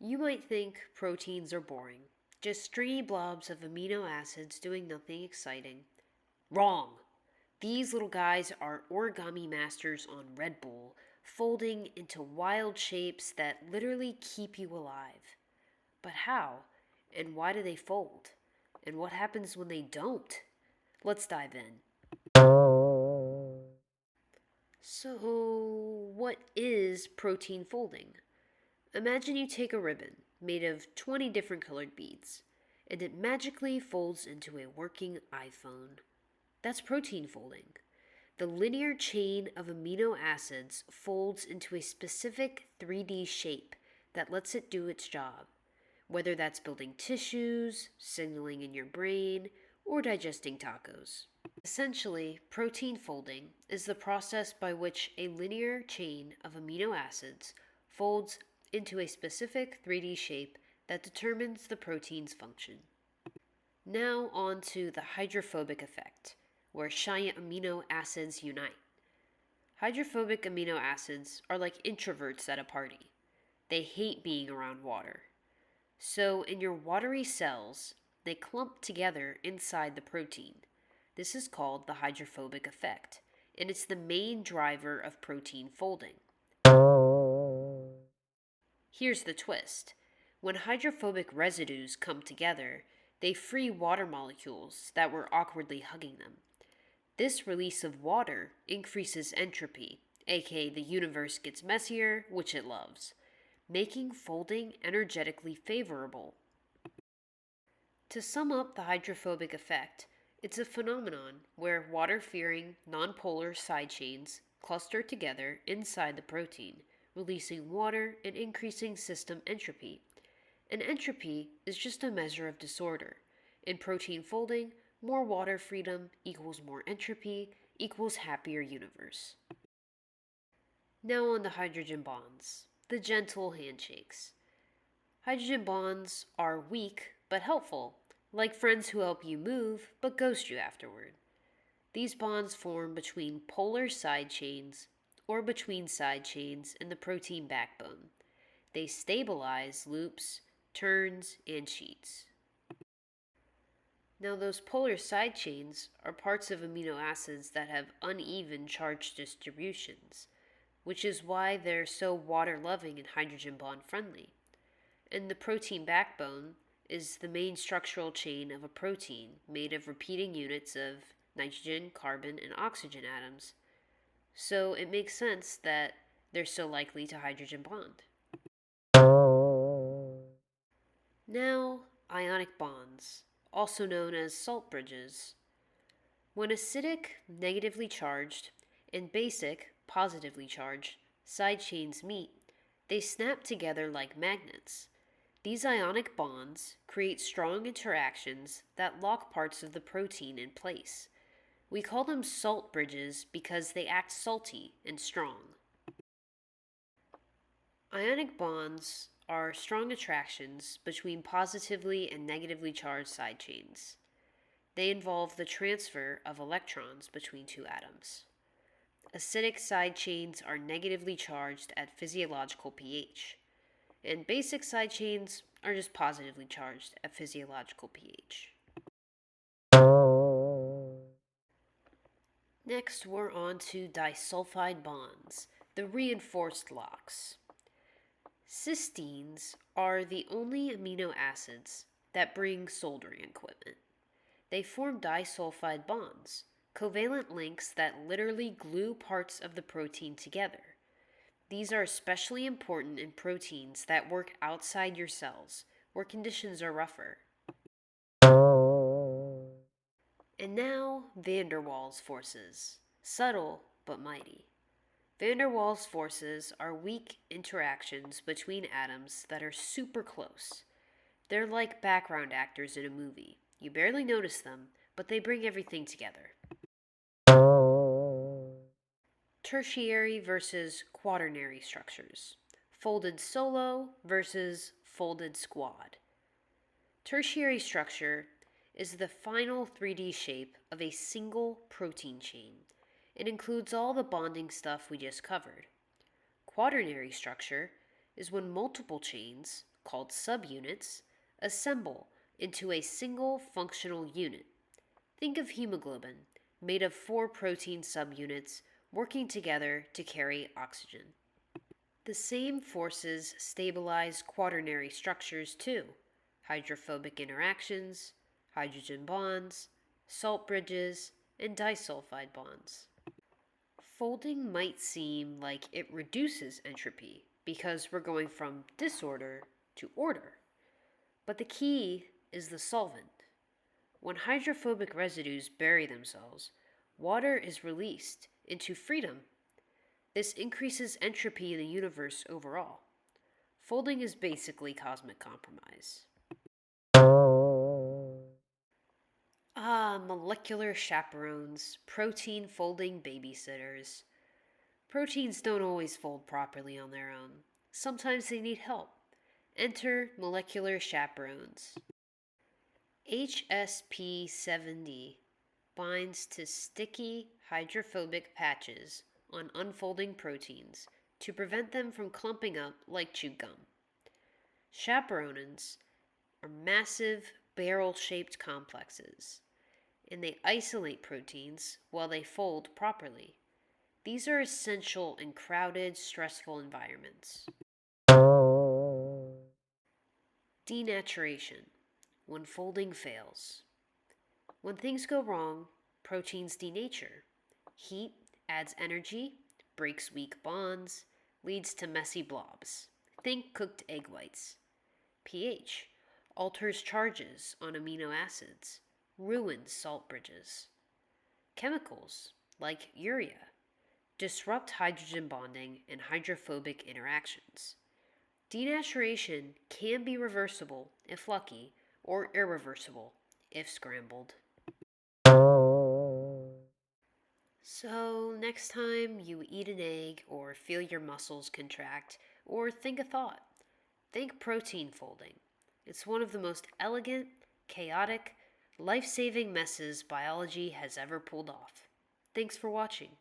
You might think proteins are boring, just stringy blobs of amino acids doing nothing exciting. Wrong! These little guys are origami masters on Red Bull, folding into wild shapes that literally keep you alive. But how? And why do they fold? And what happens when they don't? Let's dive in. So, what is protein folding? Imagine you take a ribbon made of 20 different colored beads, and it magically folds into a working iPhone. That's protein folding. The linear chain of amino acids folds into a specific 3D shape that lets it do its job, whether that's building tissues, signaling in your brain, or digesting tacos. Essentially, protein folding is the process by which a linear chain of amino acids folds into a specific 3D shape that determines the protein's function. Now on to the hydrophobic effect, where shy amino acids unite. Hydrophobic amino acids are like introverts at a party. They hate being around water. So in your watery cells, they clump together inside the protein. This is called the hydrophobic effect, and it's the main driver of protein folding. Here's the twist. When hydrophobic residues come together, they free water molecules that were awkwardly hugging them. This release of water increases entropy, aka the universe gets messier, which it loves, making folding energetically favorable. To sum up the hydrophobic effect, it's a phenomenon where water-fearing nonpolar side chains cluster together inside the protein, releasing water and increasing system entropy. And entropy is just a measure of disorder. In protein folding, more water freedom equals more entropy equals happier universe. Now on to hydrogen bonds, the gentle handshakes. Hydrogen bonds are weak but helpful, like friends who help you move but ghost you afterward. These bonds form between polar side chains or between side chains in the protein backbone. They stabilize loops, turns, and sheets. Now, those polar side chains are parts of amino acids that have uneven charge distributions, which is why they're so water loving and hydrogen bond friendly. And the protein backbone is the main structural chain of a protein made of repeating units of nitrogen, carbon, and oxygen atoms. So it makes sense that they're so likely to hydrogen bond. Now, ionic bonds, also known as salt bridges. When acidic, negatively charged, and basic, positively charged, side chains meet, they snap together like magnets. These ionic bonds create strong interactions that lock parts of the protein in place. We call them salt bridges because they act salty and strong. Ionic bonds are strong attractions between positively and negatively charged side chains. They involve the transfer of electrons between two atoms. Acidic side chains are negatively charged at physiological pH, and basic side chains are just positively charged at physiological pH. Next, we're on to disulfide bonds, the reinforced locks. Cysteines are the only amino acids that bring soldering equipment. They form disulfide bonds, covalent links that literally glue parts of the protein together. These are especially important in proteins that work outside your cells, where conditions are rougher. And now, van der Waals forces. Subtle but mighty. Van der Waals forces are weak interactions between atoms that are super close. They're like background actors in a movie. You barely notice them, but they bring everything together. Tertiary versus quaternary structures. Folded solo versus folded squad. Tertiary structure is the final 3D shape of a single protein chain. It includes all the bonding stuff we just covered. Quaternary structure is when multiple chains, called subunits, assemble into a single functional unit. Think of hemoglobin, made of 4 protein subunits working together to carry oxygen. The same forces stabilize quaternary structures too: hydrophobic interactions, hydrogen bonds, salt bridges, and disulfide bonds. Folding might seem like it reduces entropy because we're going from disorder to order. But the key is the solvent. When hydrophobic residues bury themselves, water is released into freedom. This increases entropy in the universe overall. Folding is basically cosmic compromise. Molecular chaperones, protein folding babysitters. Proteins don't always fold properly on their own. Sometimes they need help. Enter molecular chaperones. HSP7D binds to sticky hydrophobic patches on unfolding proteins to prevent them from clumping up like chewed gum. Chaperonins are massive barrel-shaped complexes, and they isolate proteins while they fold properly. These are essential in crowded, stressful environments. Denaturation, when folding fails. When things go wrong, proteins denature. Heat adds energy, breaks weak bonds, leads to messy blobs. Think cooked egg whites. pH alters charges on amino acids, ruins salt bridges. Chemicals, like urea, disrupt hydrogen bonding and hydrophobic interactions. Denaturation can be reversible if lucky, or irreversible if scrambled. So, next time you eat an egg or feel your muscles contract or think a thought, think protein folding. It's one of the most elegant, chaotic, life-saving messes biology has ever pulled off. Thanks for watching.